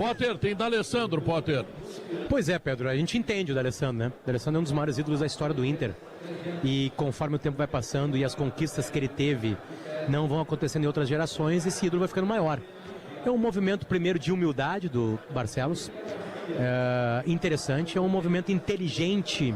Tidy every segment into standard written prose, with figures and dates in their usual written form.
Potter, tem D'Alessandro, Potter. Pois é, Pedro, a gente entende o D'Alessandro, né? O D'Alessandro é um dos maiores ídolos da história do Inter. E conforme o tempo vai passando e as conquistas que ele teve não vão acontecendo em outras gerações, esse ídolo vai ficando maior. É um movimento, primeiro, de humildade do Barcelos, interessante, é um movimento inteligente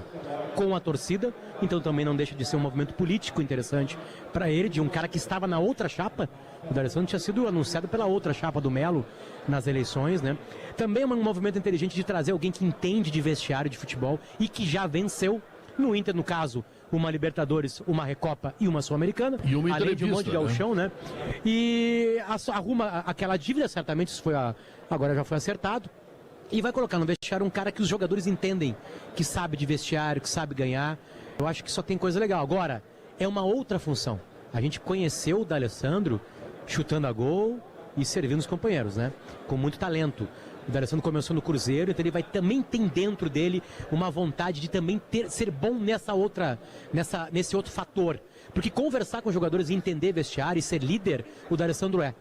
com a torcida, então também não deixa de ser um movimento político interessante para ele, de um cara que estava na outra chapa. O D'Alessandro tinha sido anunciado pela outra chapa do Melo nas eleições, né? Também é um movimento inteligente de trazer alguém que entende de vestiário de futebol e que já venceu no Inter, no caso, uma Libertadores, uma Recopa e uma Sul-Americana, e uma além de um monte de gauchão, né? E arruma aquela dívida, certamente, isso agora já foi acertado. E vai colocar no vestiário um cara que os jogadores entendem, que sabe de vestiário, que sabe ganhar. Eu acho que só tem coisa legal. Agora, é uma outra função. A gente conheceu o D'Alessandro chutando a gol e servindo os companheiros, né? Com muito talento. O D'Alessandro começou no Cruzeiro, então ele vai também ter dentro dele uma vontade de também ser bom nesse outro fator. Porque conversar com os jogadores e entender vestiário e ser líder, o D'Alessandro é.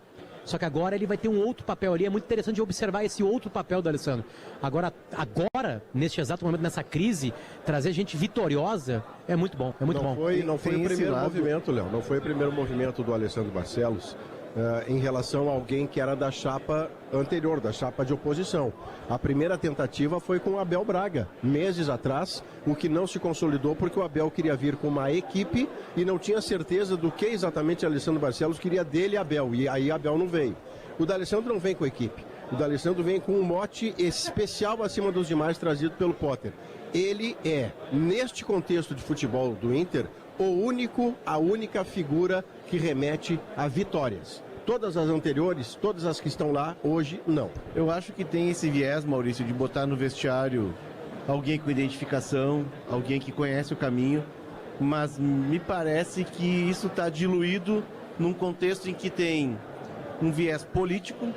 Só que agora ele vai ter um outro papel ali, é muito interessante de observar esse outro papel do D'Alessandro. Agora, neste exato momento, nessa crise, trazer gente vitoriosa é muito bom, é muito bom. Não foi o primeiro movimento, Léo, não foi o primeiro movimento do Alessandro Barcelos em relação a alguém que era da chapa anterior, da chapa de oposição. A primeira tentativa foi com o Abel Braga, meses atrás, o que não se consolidou porque o Abel queria vir com uma equipe e não tinha certeza do que exatamente Alessandro Barcelos queria dele e Abel, e aí Abel não veio. O D'Alessandro não vem com a equipe, o D'Alessandro vem com um mote especial acima dos demais trazido pelo Potter. Ele é, neste contexto de futebol do Inter, a única figura que remete a vitórias. Todas as anteriores, todas as que estão lá, hoje, não. Eu acho que tem esse viés, Maurício, de botar no vestiário alguém com identificação, alguém que conhece o caminho, mas me parece que isso está diluído num contexto em que tem um viés político,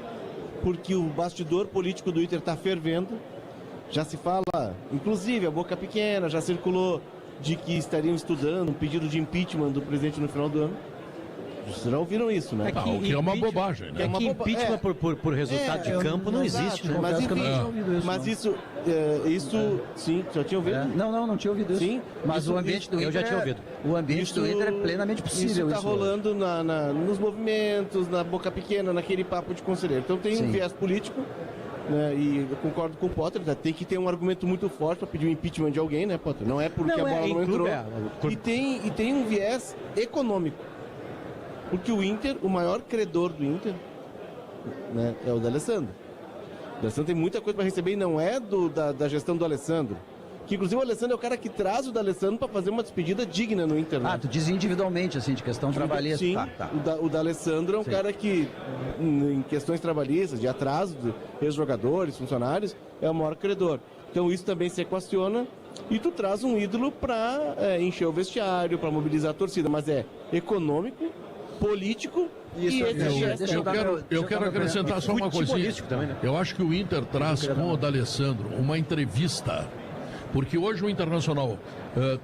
porque o bastidor político do Inter está fervendo. Já se fala, inclusive, a boca pequena, já circulou de que estariam estudando um pedido de impeachment do presidente no final do ano. Vocês já ouviram isso, né? O que é uma bobagem, né? É que impeachment por resultado de campo não existe, né? Mas enfim, mas isso, sim, já tinha ouvido? Não tinha ouvido isso. Sim, mas o ambiente do Inter, eu já tinha ouvido. O ambiente do Inter é plenamente possível. Isso está rolando nos movimentos, na boca pequena, naquele papo de conselheiro. Então tem um viés político, né, e eu concordo com o Potter, tem que ter um argumento muito forte para pedir o impeachment de alguém, né, Potter? Não é porque a bola não entrou. E tem um viés econômico. Porque o Inter, o maior credor do Inter, né, é o D'Alessandro. O D'Alessandro tem muita coisa para receber e não é da gestão do Alessandro. Que inclusive o Alessandro é o cara que traz o D'Alessandro para fazer uma despedida digna no Inter. Né? Tu diz individualmente, assim, de questão trabalhista. Sim, tá. O D'Alessandro é um cara que, em questões trabalhistas, de atraso de ex-jogadores, funcionários, é o maior credor. Então isso também se equaciona e tu traz um ídolo para encher o vestiário, para mobilizar a torcida, mas é econômico, político e eu quero acrescentar só uma coisinha. Também, né? Eu acho que o Inter traz com o D'Alessandro uma entrevista, porque hoje o Internacional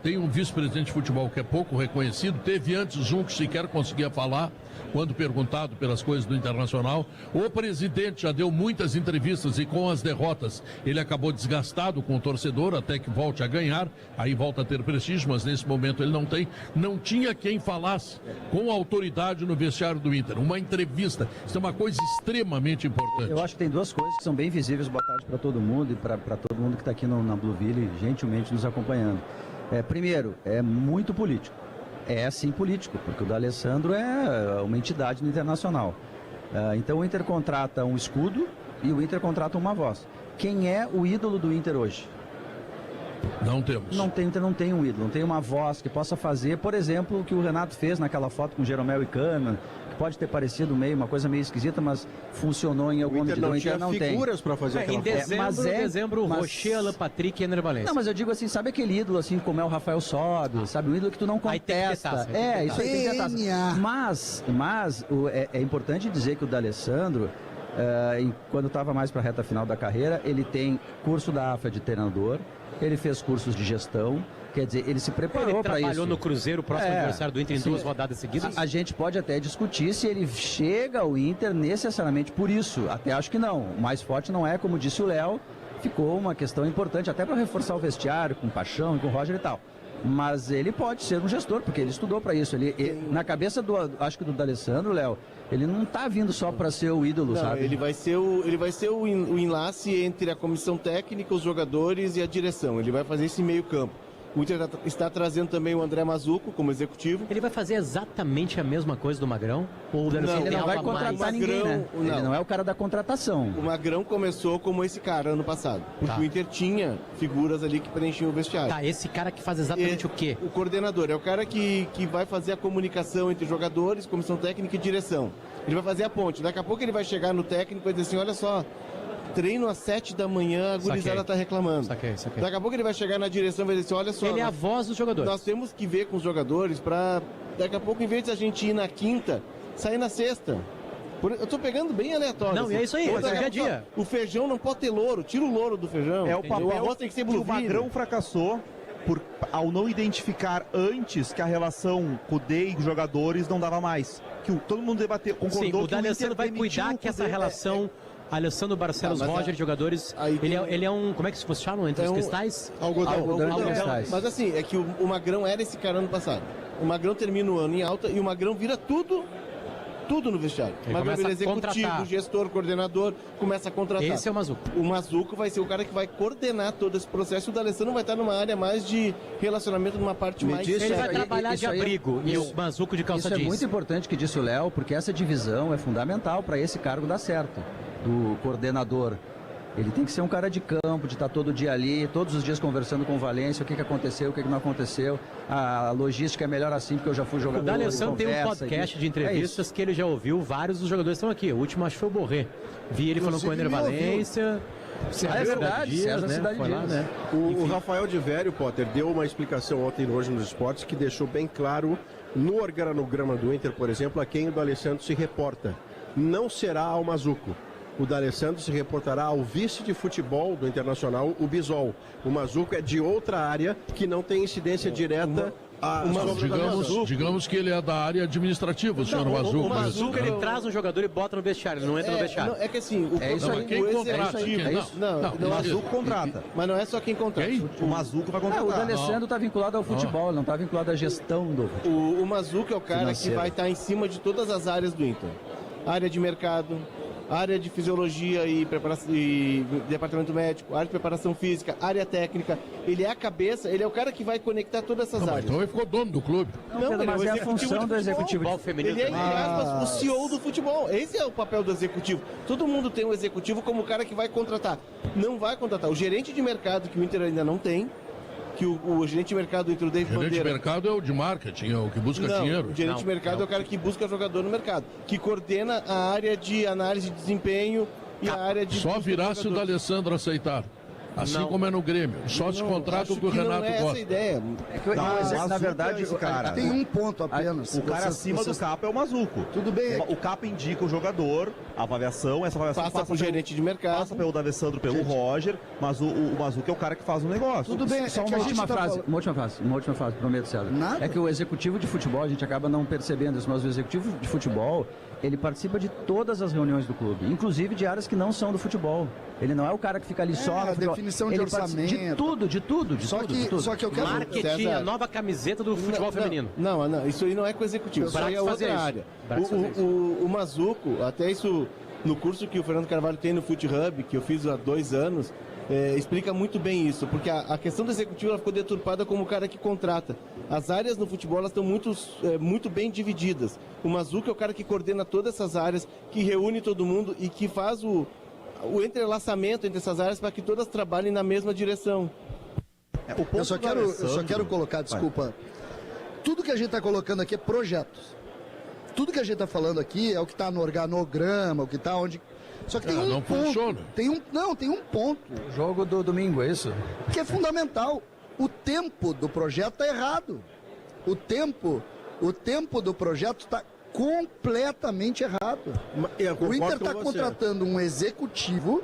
tem um vice-presidente de futebol que é pouco reconhecido, teve antes um que sequer conseguia falar quando perguntado pelas coisas do Internacional. O presidente já deu muitas entrevistas e com as derrotas ele acabou desgastado com o torcedor até que volte a ganhar, aí volta a ter prestígio, mas nesse momento ele não tem. Não tinha quem falasse com autoridade no vestiário do Inter. Uma entrevista, isso é uma coisa extremamente importante. Eu acho que tem duas coisas que são bem visíveis. Boa tarde para todo mundo e para todo mundo que está aqui na Blueville, gentilmente nos acompanhando. Primeiro, é muito político. É sim político, porque o D'Alessandro é uma entidade no Internacional. Então o Inter contrata um escudo e o Inter contrata uma voz. Quem é o ídolo do Inter hoje? Não temos. O Inter não tem um ídolo, não tem uma voz que possa fazer, por exemplo, o que o Renato fez naquela foto com Jeromel e Kahneman, que pode ter parecido uma coisa meio esquisita, mas funcionou em alguma medida. O Inter não tinha figuras para fazer aquela foto. Em dezembro, Rocher, Alan Patrick e Ener Valencia. Não, mas eu digo assim, sabe aquele ídolo assim, como é o Rafael Sobe, sabe? Um ídolo que tu não contesta. Isso aí tem que ter taça. Mas é importante dizer que o D'Alessandro, Quando estava mais para a reta final da carreira, ele tem curso da AFA de treinador, ele fez cursos de gestão, quer dizer, ele se preparou para isso. Ele trabalhou no Cruzeiro, próximo aniversário do Inter, em 2 rodadas seguidas. A gente pode até discutir se ele chega ao Inter necessariamente por isso. Até acho que não. O mais forte não é, como disse o Léo, ficou uma questão importante até para reforçar o vestiário com o Paixão e com o Roger e tal. Mas ele pode ser um gestor, porque ele estudou para isso. Na cabeça acho que do D'Alessandro, Léo, ele não está vindo só para ser o ídolo, sabe? Ele vai ser o enlace entre a comissão técnica, os jogadores e a direção. Ele vai fazer esse meio campo. O Inter está trazendo também o André Mazzucco como executivo. Ele vai fazer exatamente a mesma coisa do Magrão? Ou ele não vai contratar ninguém, né? Ele não é o cara da contratação. O Magrão começou como esse cara ano passado. Porque o Inter tinha figuras ali que preenchiam o vestiário. Tá, esse cara que faz exatamente o quê? O coordenador. É o cara que vai fazer a comunicação entre jogadores, comissão técnica e direção. Ele vai fazer a ponte. Daqui a pouco ele vai chegar no técnico e vai dizer assim, olha só, treino às 7 da manhã, a gurizada está reclamando. Saquei. Daqui a pouco ele vai chegar na direção e vai dizer assim, olha só... Ele é a voz dos jogadores. Nós temos que ver com os jogadores para, daqui a pouco, em vez de a gente ir na quinta, sair na sexta. Eu tô pegando bem aleatório. Não, e é isso aí, é dia a dia. O feijão não pode ter louro, tira o louro do feijão. É o papel o arroz tem que ser que o Magrão fracassou ao não identificar antes que a relação com o Cudê e jogadores não dava mais. Que todo mundo debateu, concordou. Sim, o D'Alessandro vai cuidar que essa relação... Alessandro Barcelos, Roger, jogadores, ele é um, como é que se chama entre os cristais? Algodão. Cristais. Mas assim, é que o Magrão era esse cara ano passado. O Magrão termina o ano em alta e o Magrão vira tudo no vestiário. O Magrão vira executivo, gestor, coordenador, começa a contratar. Esse é o Mazzucco. O Mazzucco vai ser o cara que vai coordenar todo esse processo. O D'Alessandro vai estar numa área mais de relacionamento, numa parte mais... Ele vai trabalhar de abrigo e o Mazzucco de calça jeans. Isso é muito importante que disse o Léo, porque essa divisão é fundamental para esse cargo dar certo. Do coordenador. Ele tem que ser um cara de campo, de estar todo dia ali, todos os dias conversando com o Valência, o que aconteceu, o que não aconteceu. A logística é melhor assim, porque eu já fui jogador. O D'Alessandro tem um podcast de entrevistas que ele já ouviu, vários dos jogadores estão aqui. O último acho que foi o Borré. Vi ele falando com o Ender Valência. É verdade, Dias, né? Cidade Dias. Né? O Rafael de Vério, Potter, deu uma explicação ontem hoje nos esportes que deixou bem claro no organograma do Inter, por exemplo, a quem o D'Alessandro se reporta. Não será ao Mazzucco. O D'Alessandro se reportará ao vice de futebol do Internacional, o Bisol. O Mazzucco é de outra área que não tem incidência direta digamos que ele é da área administrativa, o senhor Mazzucco. O Mazzucco, ele traz um jogador e bota no vestiário, ele não entra no vestiário. É que assim, quem contrata? O Mazzucco contrata. Mas não é só quem contrata. O Mazzucco vai contratar. O D'Alessandro está vinculado ao futebol, ele não está vinculado à gestão do futebol. O Mazzucco é o cara que vai estar em cima de todas as áreas do Inter. Área de mercado, área de fisiologia e departamento médico, área de preparação física, área técnica. Ele é a cabeça, ele é o cara que vai conectar todas essas áreas. Então ele ficou dono do clube. Mas é a função do executivo de feminino. Ele é, entre aspas, o CEO do futebol. Esse é o papel do executivo. Todo mundo tem um executivo como o cara que vai contratar. Não vai contratar. O gerente de mercado, que o Inter ainda não tem, que o gerente de mercado entre o David Bandeira... O gerente de mercado é o de marketing, é o que busca dinheiro. O gerente de mercado é o cara que busca jogador no mercado, que coordena a área de análise de desempenho e a área de... Só virá se o D'Alessandro aceitar. Assim como é no Grêmio. Só se contrata o que o Renato gosta. Não é essa a ideia. Na verdade, cara, tem um ponto apenas. O cara acima do capa é o Mazzucco. Tudo bem. O capa indica o jogador, a avaliação, essa avaliação passa pro gerente de mercado. Passa pelo D'Alessandro, pelo Roger, mas o Mazzucco é o cara que faz o negócio. Tudo bem. Só uma última frase, prometo, César. Nada? É que o executivo de futebol, a gente acaba não percebendo isso, mas o executivo de futebol, ele participa de todas as reuniões do clube, inclusive de áreas que não são do futebol. Ele não é o cara que fica ali só no futebol. Definição de orçamento. De tudo. Só que eu quero... Marketing, a nova camiseta do futebol feminino. Não, isso aí não é com o executivo. Isso aí é outra área. O Mazzucco, até isso no curso que o Fernando Carvalho tem no Fute Hub, que eu fiz há 2 anos, explica muito bem isso, porque a questão do executivo ela ficou deturpada como o cara que contrata. As áreas no futebol elas estão muito bem divididas. O Mazzucco é o cara que coordena todas essas áreas, que reúne todo mundo e que faz o entrelaçamento entre essas áreas para que todas trabalhem na mesma direção. Eu só quero colocar, desculpa, tudo que a gente está colocando aqui é projetos. Tudo que a gente está falando aqui é o que está no organograma, o que está onde... Só que tem um ponto. Funciona. Tem um ponto. O jogo do domingo, é isso? Que é fundamental. O tempo do projeto está errado. O tempo do projeto está completamente errado. O Inter está contratando um executivo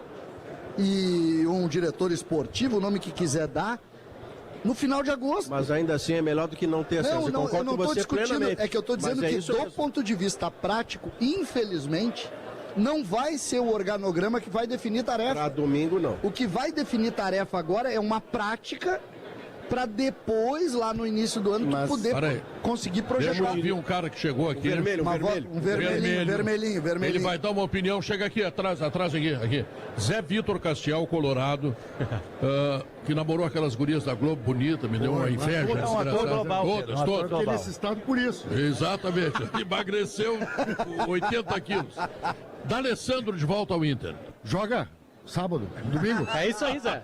e um diretor esportivo, o nome que quiser dar, no final de agosto. Mas ainda assim é melhor do que não ter acesso. Eu não estou discutindo, é que eu estou dizendo que do ponto de vista prático, infelizmente, não vai ser o organograma que vai definir tarefa. Para domingo, não. O que vai definir tarefa agora é uma prática para depois, lá no início do ano, poder conseguir projetar. Deixa eu ouvir um cara que chegou aqui. Um vermelhinho. Ele vai dar uma opinião. Chega aqui, atrás aqui. Zé Vitor Castiel, Colorado, que namorou aquelas gurias da Globo bonita, me deu uma inveja. Todas. Ele nesse estado por isso. Exatamente. Emagreceu 80 quilos. D'Alessandro de volta ao Inter. Joga sábado, domingo. É isso aí, Zé.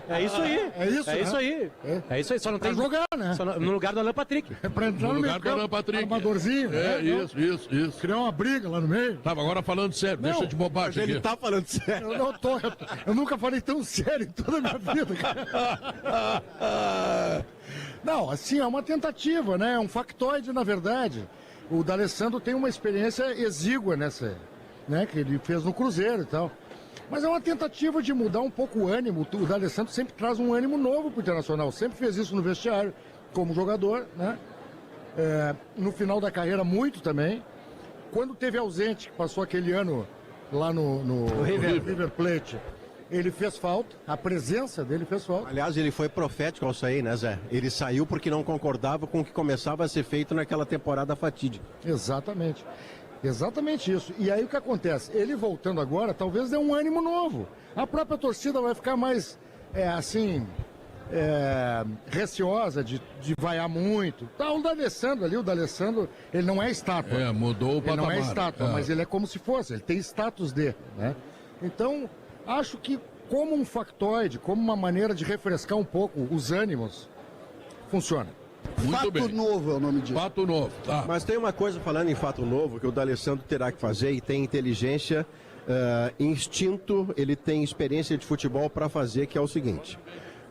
É isso aí. É isso, isso aí. É isso aí. Só não tem pra jogar, né? Só no lugar do Alan Patrick. É pra entrar no lugar do Alan Patrick. Armadorzinho. Isso. Criar uma briga lá no meio. Tá, agora falando sério, deixa de bobagem aqui. Ele tá falando sério. Eu nunca falei tão sério em toda a minha vida, cara. Não, assim, é uma tentativa, né? É um factoide, na verdade. O D'Alessandro tem uma experiência exígua nessa, né? Que ele fez no Cruzeiro e tal. Mas é uma tentativa de mudar um pouco o ânimo. O D'Alessandro sempre traz um ânimo novo pro Internacional. Sempre fez isso no vestiário, como jogador, né? No final da carreira, muito também. Quando teve ausente, passou aquele ano lá no River Plate, ele fez falta. A presença dele fez falta. Aliás, ele foi profético ao sair, né, Zé? Ele saiu porque não concordava com o que começava a ser feito naquela temporada fatídica. Exatamente. Exatamente isso. E aí o que acontece? Ele voltando agora, talvez dê um ânimo novo. A própria torcida vai ficar mais, receosa de vaiar muito. Tá o D'Alessandro ali, ele não é estátua. Mudou o patamar. Ele não é estátua, mas ele é como se fosse, ele tem status de, né? Então, acho que como um factoide, como uma maneira de refrescar um pouco os ânimos, funciona. Fato novo é o nome disso. Fato novo, tá. Mas tem uma coisa falando em fato novo que o D'Alessandro terá que fazer e tem inteligência, instinto, ele tem experiência de futebol para fazer, que é o seguinte.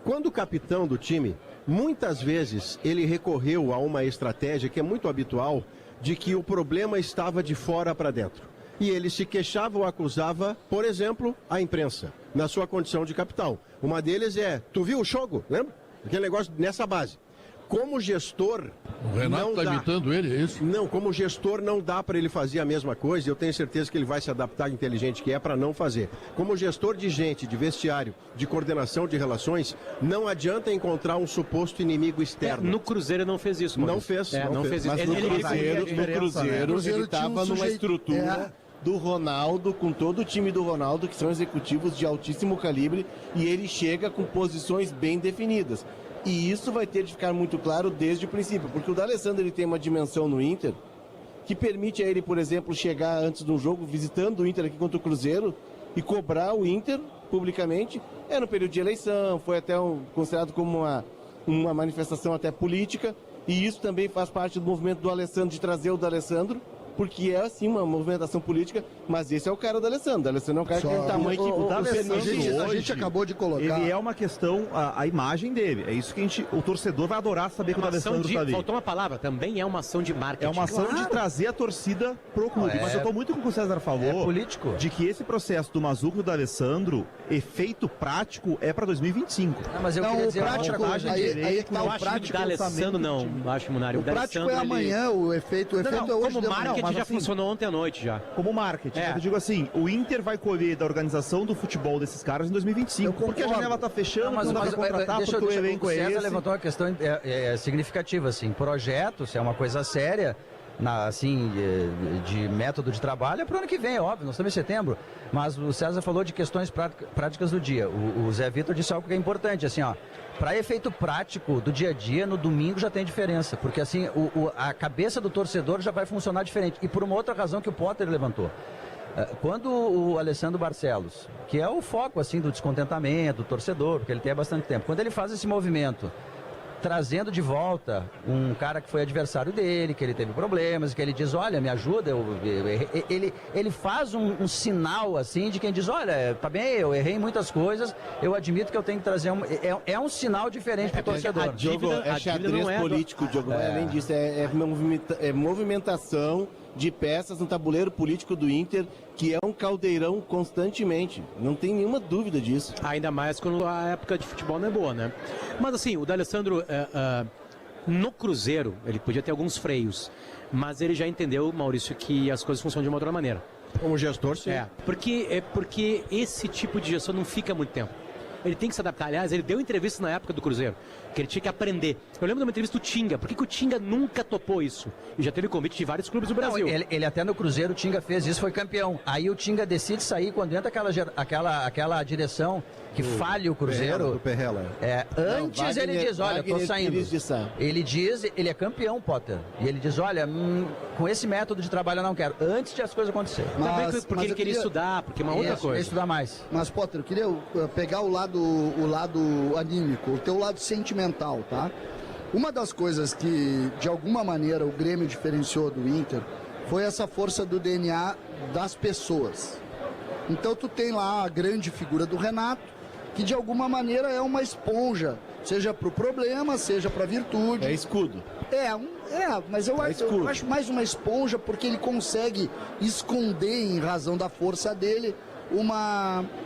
Quando o capitão do time, muitas vezes ele recorreu a uma estratégia que é muito habitual, de que o problema estava de fora para dentro. E ele se queixava ou acusava, por exemplo, a imprensa, na sua condição de capitão. Uma deles é, tu viu o jogo? Lembra? Aquele negócio nessa base. Como gestor... O Renato está imitando ele, é isso? Não, como gestor não dá para ele fazer a mesma coisa, eu tenho certeza que ele vai se adaptar, inteligente que é, para não fazer. Como gestor de gente, de vestiário, de coordenação de relações, não adianta encontrar um suposto inimigo externo. No Cruzeiro não fez isso, Não fez. Não fez isso. Mas no Cruzeiro ele estava numa estrutura... do Ronaldo, com todo o time do Ronaldo, que são executivos de altíssimo calibre, e ele chega com posições bem definidas. E isso vai ter de ficar muito claro desde o princípio, porque o D'Alessandro ele tem uma dimensão no Inter que permite a ele, por exemplo, chegar antes de um jogo visitando o Inter aqui contra o Cruzeiro e cobrar o Inter publicamente. É no período de eleição, foi até considerado como uma manifestação até política, e isso também faz parte do movimento do Alessandro, de trazer o D'Alessandro, porque é assim uma movimentação política, mas esse é o cara do Alessandro. O Alessandro é um cara que tem tamanho que o D'Alessandro a gente acabou de colocar. Ele é uma questão, a imagem dele. É isso que o torcedor vai adorar saber que o D'Alessandro está ali. Faltou uma palavra, também é uma ação de marketing. É uma ação de trazer a torcida pro clube. Mas eu estou muito com o que o César falou. Político. De que esse processo do Mazuco e do D'Alessandro, efeito prático, é para 2025. Não, mas eu queria dizer, o prático, aí tá o prático. O D'Alessandro não, acho, Munário. O prático é amanhã, o efeito é hoje. Como marketing já assim, funcionou ontem à noite já. Como marketing. Eu digo assim, o Inter vai colher da organização do futebol desses caras em 2025. Porque a janela tá fechando, não dá pra contratar, porque o elenco é esse. O César levantou uma questão significativa, assim, projetos, é uma coisa séria, de método de trabalho, é pro ano que vem, é óbvio, nós estamos em setembro, mas o César falou de questões práticas do dia. O Zé Vitor disse algo que é importante, assim, ó, para efeito prático do dia a dia, no domingo já tem diferença, porque assim, a cabeça do torcedor já vai funcionar diferente, e por uma outra razão que o Potter levantou. Quando o Alessandro Barcelos, que é o foco assim do descontentamento do torcedor, porque ele tem há bastante tempo, quando ele faz esse movimento, trazendo de volta um cara que foi adversário dele, que ele teve problemas, que ele diz, olha, me ajuda, ele faz um sinal assim de quem diz, olha, tá bem, eu errei em muitas coisas, eu admito que eu tenho que trazer é um sinal diferente pro torcedor. É xadrez político, Diogo, além disso, é movimentação de peças no tabuleiro político do Inter, que é um caldeirão constantemente. Não tem nenhuma dúvida disso. Ainda mais quando a época de futebol não é boa, né? Mas assim, o D'Alessandro, no Cruzeiro, ele podia ter alguns freios, mas ele já entendeu, Maurício, que as coisas funcionam de uma outra maneira. Como gestor, sim. Porque esse tipo de gestão não fica muito tempo. Ele tem que se adaptar. Aliás, ele deu entrevista na época do Cruzeiro, que ele tinha que aprender. Eu lembro de uma entrevista do Tinga. Por que o Tinga nunca topou isso? E já teve convite de vários clubes do Brasil. Não, ele até no Cruzeiro, o Tinga fez isso, foi campeão. Aí o Tinga decide sair quando entra aquela direção que falha o Cruzeiro. Do Perrella. Antes Wagner, ele diz, olha, tô saindo. Ele diz, ele é campeão, Potter. E ele diz, olha, com esse método de trabalho eu não quero. Antes de as coisas acontecerem. Também porque ele queria estudar, porque é uma outra coisa. Estudar mais. Mas, Potter, eu queria pegar o lado anímico, o teu lado sentimental, tá? Uma das coisas que, de alguma maneira, o Grêmio diferenciou do Inter foi essa força do DNA das pessoas. Então, tu tem lá a grande figura do Renato, que de alguma maneira é uma esponja, seja para o problema, seja para a virtude. É escudo. Mas eu acho mais uma esponja porque ele consegue esconder, em razão da força dele,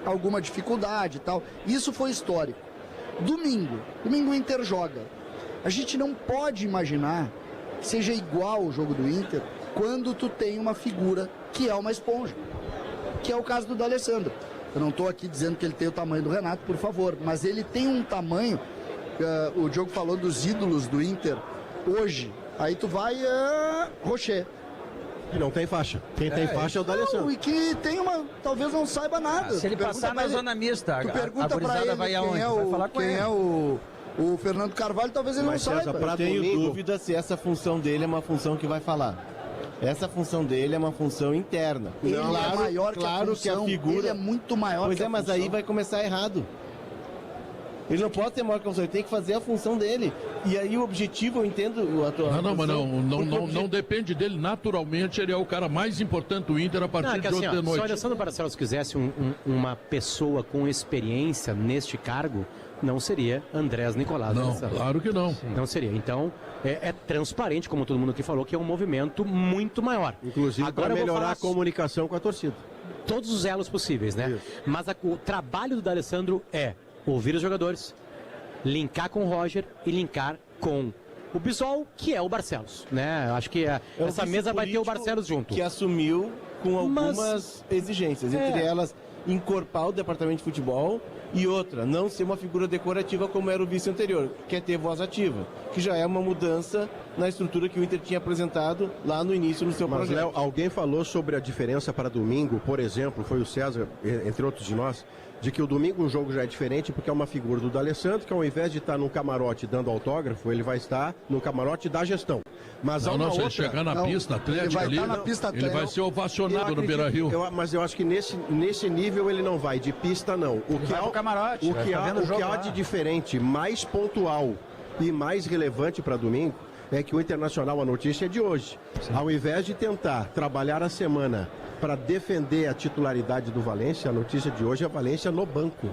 alguma dificuldade e tal. Isso foi histórico. Domingo o Inter joga. A gente não pode imaginar que seja igual o jogo do Inter quando tu tem uma figura que é uma esponja, que é o caso do D'Alessandro. Eu não estou aqui dizendo que ele tem o tamanho do Renato, por favor, mas ele tem um tamanho, o Diogo falou dos ídolos do Inter hoje, aí tu vai Rocher. E não tem faixa. Quem tem faixa é o D'Alessandro. E que tem talvez não saiba nada. Se ele passar na zona mista, tu pergunta pra ele vai aonde? Vai falar com quem ele. é o Fernando Carvalho, talvez ele não saiba. Eu tenho dúvida se essa função dele é uma função que vai falar. Essa função dele é uma função interna. Ele é maior que a função, figura... ele é muito maior pois que a mas função. aí vai começar errado. Ele não pode ser maior que a função, ele tem que fazer a função dele. E aí o objetivo, eu entendo a tua Mas não depende dele. Naturalmente, ele é o cara mais importante do Inter a partir de ontem de noite. Se o Alessandro Barcelos quisesse uma pessoa com experiência neste cargo, não seria Andrés Nicolás. Não, claro que não. Não seria. Então, é transparente, como todo mundo aqui falou, que é um movimento muito maior. Inclusive para melhorar a comunicação com a torcida. Todos os elos possíveis, né? Isso. Mas o trabalho do D'Alessandro é ouvir os jogadores, linkar com o Roger e linkar com o Bisol, que é o Barcelos, né? Acho que essa mesa vai ter o Barcelos junto. Que assumiu com algumas exigências, entre elas encorpar o departamento de futebol e outra, não ser uma figura decorativa como era o vice anterior, que é ter voz ativa, que já é uma mudança na estrutura que o Inter tinha apresentado lá no início no seu projeto. Léo, alguém falou sobre a diferença para domingo, por exemplo, foi o César, entre outros de nós, de que o domingo o jogo já é diferente porque é uma figura do D'Alessandro que ao invés de estar no camarote dando autógrafo, ele vai estar no camarote da gestão. Mas se ele chegar na pista atlética ali, ele vai ser ovacionado no Beira-Rio. Mas eu acho que nesse nível ele não vai, de pista não. O que há de diferente, mais pontual e mais relevante para domingo é que o Internacional, a notícia é de hoje. Sim. Ao invés de tentar trabalhar a semana para defender a titularidade do Valência, a notícia de hoje é a Valência no banco,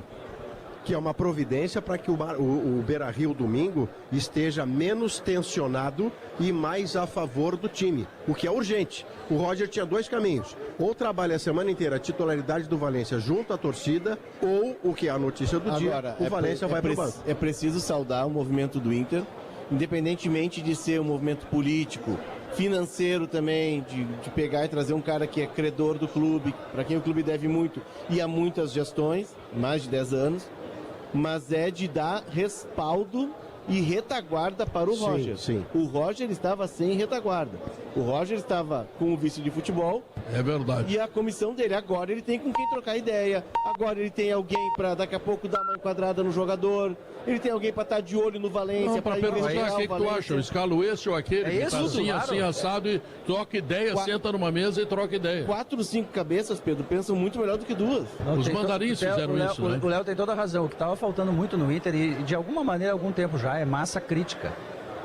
que é uma providência para que o Beira-Rio domingo esteja menos tensionado e mais a favor do time, o que é urgente. O Roger tinha dois caminhos, ou trabalha a semana inteira a titularidade do Valência junto à torcida, ou, o que é a notícia do dia, o Valência vai para o banco. É preciso saudar o movimento do Inter, independentemente de ser um movimento político, financeiro também, de pegar e trazer um cara que é credor do clube, para quem o clube deve muito e há muitas gestões, mais de 10 anos, mas é de dar respaldo e retaguarda para o Roger. Sim. O Roger estava sem retaguarda. O Roger estava com o vice de futebol. É verdade. E a comissão dele. Agora ele tem com quem trocar ideia. Agora ele tem alguém para daqui a pouco dar uma enquadrada no jogador. Ele tem alguém para estar de olho no Valência. Para perguntar o que tu acha. Eu escalo esse ou aquele. Isso, assim, assado e troca ideia, senta numa mesa e troca ideia. 4, 5 cabeças, Pedro, pensam muito melhor do que 2. Os mandarins fizeram isso, né? O Léo tem toda a razão. O que estava faltando muito no Inter, e de alguma maneira, há algum tempo já, é massa crítica.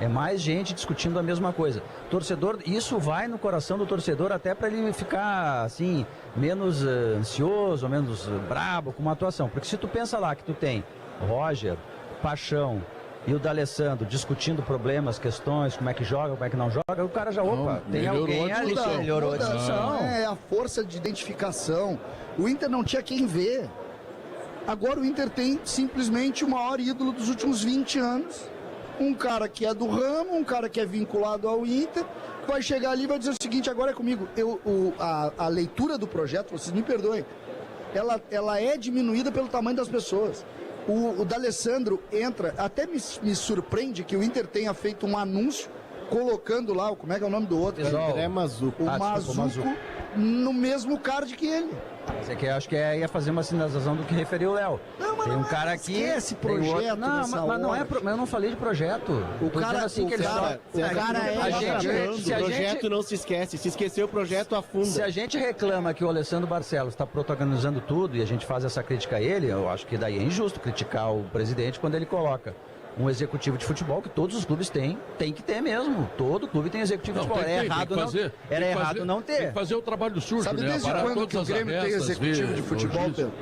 É mais gente discutindo a mesma coisa. Torcedor, isso vai no coração do torcedor até para ele ficar assim, menos ansioso, menos brabo com uma atuação. Porque se tu pensa lá que tu tem Roger, Paixão, e o D'Alessandro discutindo problemas, questões, como é que joga, como é que não joga, o cara já, opa, tem alguém ali, melhorou a discussão. É a força de identificação. O Inter não tinha quem ver. Agora o Inter tem simplesmente o maior ídolo dos últimos 20 anos. Um cara que é do ramo, um cara que é vinculado ao Inter, vai chegar ali e vai dizer o seguinte, agora é comigo. A leitura do projeto, vocês me perdoem, ela é diminuída pelo tamanho das pessoas. O D'Alessandro entra, até me surpreende que o Inter tenha feito um anúncio colocando lá, como é que é o nome do outro? André Mazuco. O Mazuco no mesmo card que ele. Mas é que eu acho que ia fazer uma sinalização do que referiu o Léo. Não, tem um cara aqui. Esquece projeto. Não, mas não é. Mas eu não falei de projeto. O cara assim que ele cara é. O projeto não se esquece. Se esquecer o projeto, afunda. Se a gente reclama que o Alessandro Barcelos está protagonizando tudo e a gente faz essa crítica a ele, eu acho que daí é injusto criticar o presidente quando ele coloca um executivo de futebol que todos os clubes têm, tem que ter mesmo. Todo clube tem executivo de futebol. Era errado não ter. Tem que fazer o trabalho sujo, sabe, né? Desde quando que o Grêmio tem executivo de futebol, Pedro?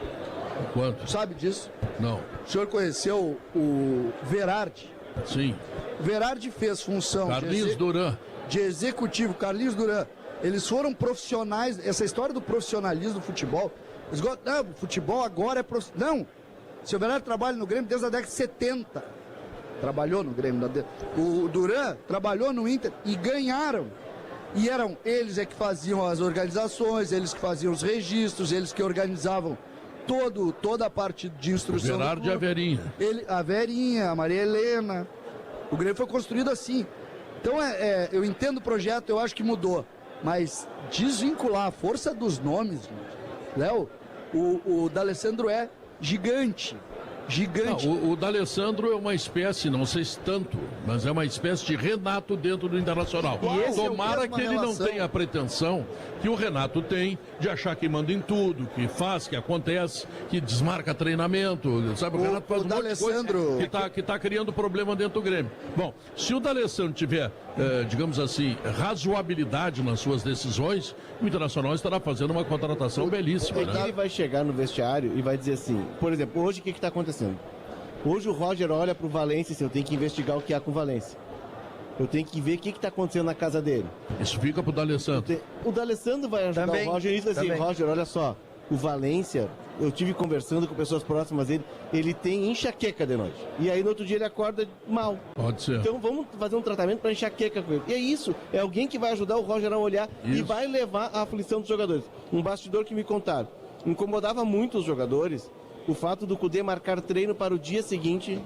Quanto? Sabe disso? Não. O senhor conheceu o Verardi? Sim. Verardi fez função Carlinhos Duran. de executivo, Carlinhos Duran. Eles foram profissionais, essa história do profissionalismo do futebol. Não, o futebol agora é profissional. Não, o seu Verardi trabalha no Grêmio desde a década de 70. Trabalhou no Grêmio. O Duran trabalhou no Inter e ganharam. E eram eles que faziam as organizações, eles que faziam os registros, eles que organizavam toda a parte de instrução. O Gerardo e a Verinha. A Verinha, a Maria Helena. O Grêmio foi construído assim. Então eu entendo o projeto, eu acho que mudou. Mas desvincular a força dos nomes, Léo, o D'Alessandro é gigante. Gigante. Não, o D'Alessandro é uma espécie, não sei se tanto, mas é uma espécie de Renato dentro do Internacional. Tomara que ele não tenha a pretensão que o Renato tem de achar que manda em tudo, que faz, que acontece, que desmarca treinamento. Sabe, o Renato faz um monte de coisa que tá criando problema dentro do Grêmio. Bom, se o D'Alessandro tiver, digamos assim, razoabilidade nas suas decisões, o Internacional estará fazendo uma contratação belíssima. Ele vai chegar no vestiário e vai dizer assim, por exemplo, hoje o que está acontecendo? Hoje o Roger olha para o Valência e assim, eu tenho que investigar o que há com o Valência. Eu tenho que ver o que está acontecendo na casa dele. Isso fica para o D'Alessandro. O D'Alessandro vai ajudar o Roger e diz assim, Roger, olha só, o Valência, eu tive conversando com pessoas próximas dele, ele tem enxaqueca de noite. E aí no outro dia ele acorda mal. Pode ser. Então vamos fazer um tratamento para enxaqueca com ele. E é isso, é alguém que vai ajudar o Roger a olhar e vai levar a aflição dos jogadores. Um bastidor que me contaram, incomodava muito os jogadores o fato do Cudê marcar treino para o dia seguinte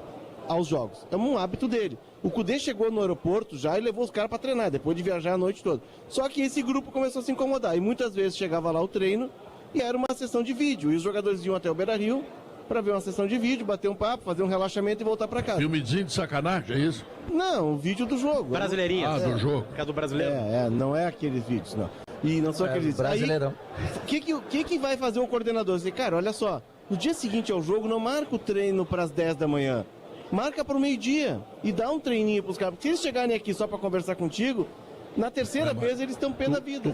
aos jogos. É um hábito dele. O Cudê chegou no aeroporto já e levou os caras para treinar, depois de viajar a noite toda. Só que esse grupo começou a se incomodar e muitas vezes chegava lá o treino e era uma sessão de vídeo. E os jogadores iam até o Beira-Rio para ver uma sessão de vídeo, bater um papo, fazer um relaxamento e voltar para casa. Filmezinho de sacanagem, é isso? Não, o vídeo do jogo. Brasileirinho. Do jogo. É do brasileiro. Não é aqueles vídeos, não. E não são aqueles vídeos. Brasileirão. O que vai fazer o coordenador? Dizer, cara, olha só, no dia seguinte ao jogo, não marca o treino para as 10 da manhã. Marca para o meio-dia e dá um treininho para os caras. Porque se eles chegarem aqui só para conversar contigo, na terceira vez eles estão pé da vida.